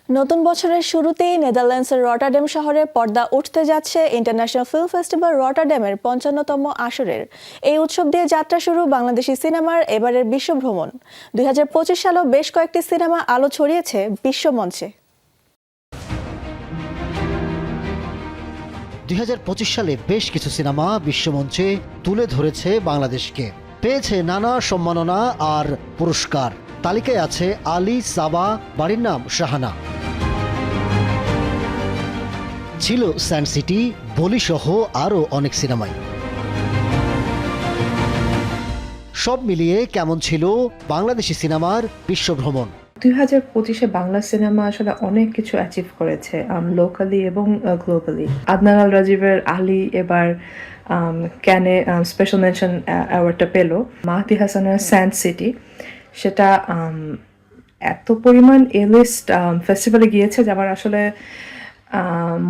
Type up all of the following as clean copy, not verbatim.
নতুন বছরের শুরুতেই নেদারল্যান্ডসের রটারড্যাম শহরে পর্দা উঠতে যাচ্ছে ইন্টারন্যাশনাল ফিল্ম ফেস্টিভ্যাল রটারড্যামের ৫৫তম আসরের। এই উৎসব দিয়ে যাত্রা শুরু বাংলাদেশি সিনেমার এবারের বিশ্বভ্রমণ। ২০২৫ সালেও বেশ কয়েকটি সিনেমা আলো ছড়িয়েছে বিশ্বমঞ্চে। ২০২৫ সালে বেশ কিছু সিনেমা বিশ্বমঞ্চে তুলে ধরেছে বাংলাদেশকে, পেয়েছে নানা সম্মাননা আর পুরস্কার। তালিকায় আছে আলী, সাবা, বাড়ির নাম শাহানা, ছিল স্যান্ড সিটি, বলি সহ আরও অনেক সিনেমাই। সব মিলিয়ে কেমন ছিল বাংলাদেশি সিনেমার বিশ্বভ্রমণ? ২০২৫-এ বাংলা সিনেমা আসলে অনেক কিছু অ্যাচিভ করেছে, লোকালি এবং গ্লোবালি। আদনান আল রাজীবের আলী এবার ক্যানে স্পেশাল মেনশন অ্যাওয়ার্ডটা পেল। মাহদি হাসানের স্যান্ড সিটি, সেটা এত পরিমাণ এলিস্ট ফেস্টিভ্যালে গিয়েছে যে আমার আসলে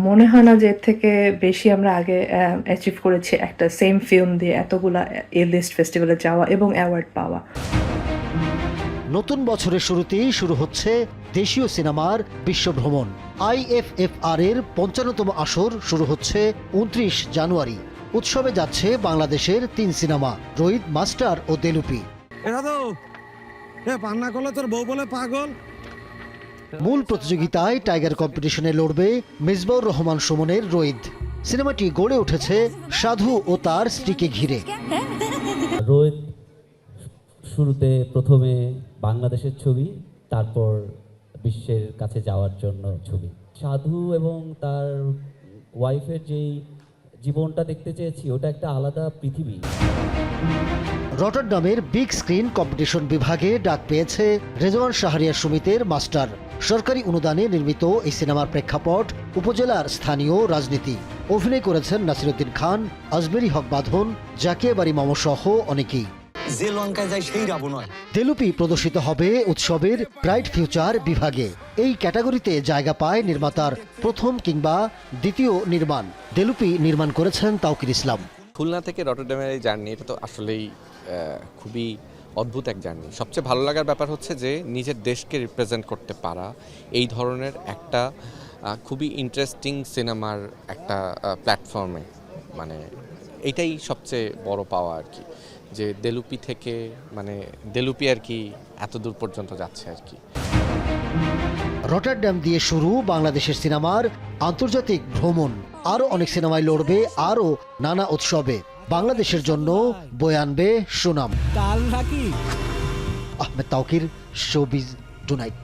মনে হয় না যে এর থেকে বেশি আমরা আগে অ্যাচিভ করেছি একটা সেম ফিল্ম দিয়ে এতগুলা এলিস্ট ফেস্টিভ্যালে যাওয়া এবং অ্যাওয়ার্ড পাওয়া। নতুন বছরের শুরুতেই শুরু হচ্ছে দেশীয় সিনেমার বিশ্বভ্রমণ। IFFR এর ৫৫তম আসর শুরু হচ্ছে ২৯ জানুয়ারি। উৎসবে যাচ্ছে বাংলাদেশের ৩ সিনেমা, রোহিত, মাস্টার ও দেলুপি। মূল প্রতিযোগিতায় টাইগার কম্পিটিশনে লড়বে মিসবাউর রহমান সুমনের রোহিত। সিনেমাটি গড়ে উঠেছে সাধু ও তার স্ত্রীকে ঘিরে। রোহিত শুরুতে প্রথমে বাংলাদেশের ছবি, তারপর বিশ্বের কাছে যাওয়ার জন্য ছবি। সাধু এবং তার ওয়াইফের যেই জীবনটা দেখতে চেয়েছি, ওটা একটা আলাদা পৃথিবী। রটারডামের বিগ স্ক্রিন কম্পিটিশন বিভাগে ডাক পেয়েছে রেজওয়ান শাহরিয়ার সুমিতের মাস্টার। সরকারি অনুদানে নির্মিত এই সিনেমার প্রেক্ষাপট উপজেলার স্থানীয় রাজনীতি। অভিনয় করেছেন নাসিরুদ্দিন খান, আজমেরি হক বাঁধন, জাকিয়া বাড়ি মামু সহ অনেকেই। যে লঙ্কায় যায় সেই রাবণ হয়। দেলুপি প্রদর্শিত হবে উৎসবের ব্রাইট ফিউচার বিভাগে। এই ক্যাটাগরিতে জায়গা পায় নির্মাতার প্রথম কিংবা দ্বিতীয় নির্মাণ। দেলুপি নির্মাণ করেছেন তাওকির ইসলাম। খুলনা থেকে রটারড্যামের এই জার্নি, এটা তো আসলেই খুবই অদ্ভুত এক জার্নি। সবচেয়ে ভালো লাগার ব্যাপার হচ্ছে যে নিজের দেশকে রিপ্রেজেন্ট করতে পারা, এই ধরনের একটা খুবই ইন্টারেস্টিং সিনেমার একটা প্ল্যাটফর্মে, মানে এটাই সবচেয়ে বড় পাওয়া আর কি, যে দেলুপি থেকে দেলুপি আর কি এত দূর পর্যন্ত যাচ্ছে আর কি। রটারড্যাম দিয়ে শুরু বাংলাদেশের সিনেমার আন্তর্জাতিক ভ্রমণ। আরও অনেক সিনেমায় লড়বে আরও নানা উৎসবে। বাংলাদেশের জন্য বয়ে আনবে সুনাম। Ahmed Tauquir, showbiz tonight.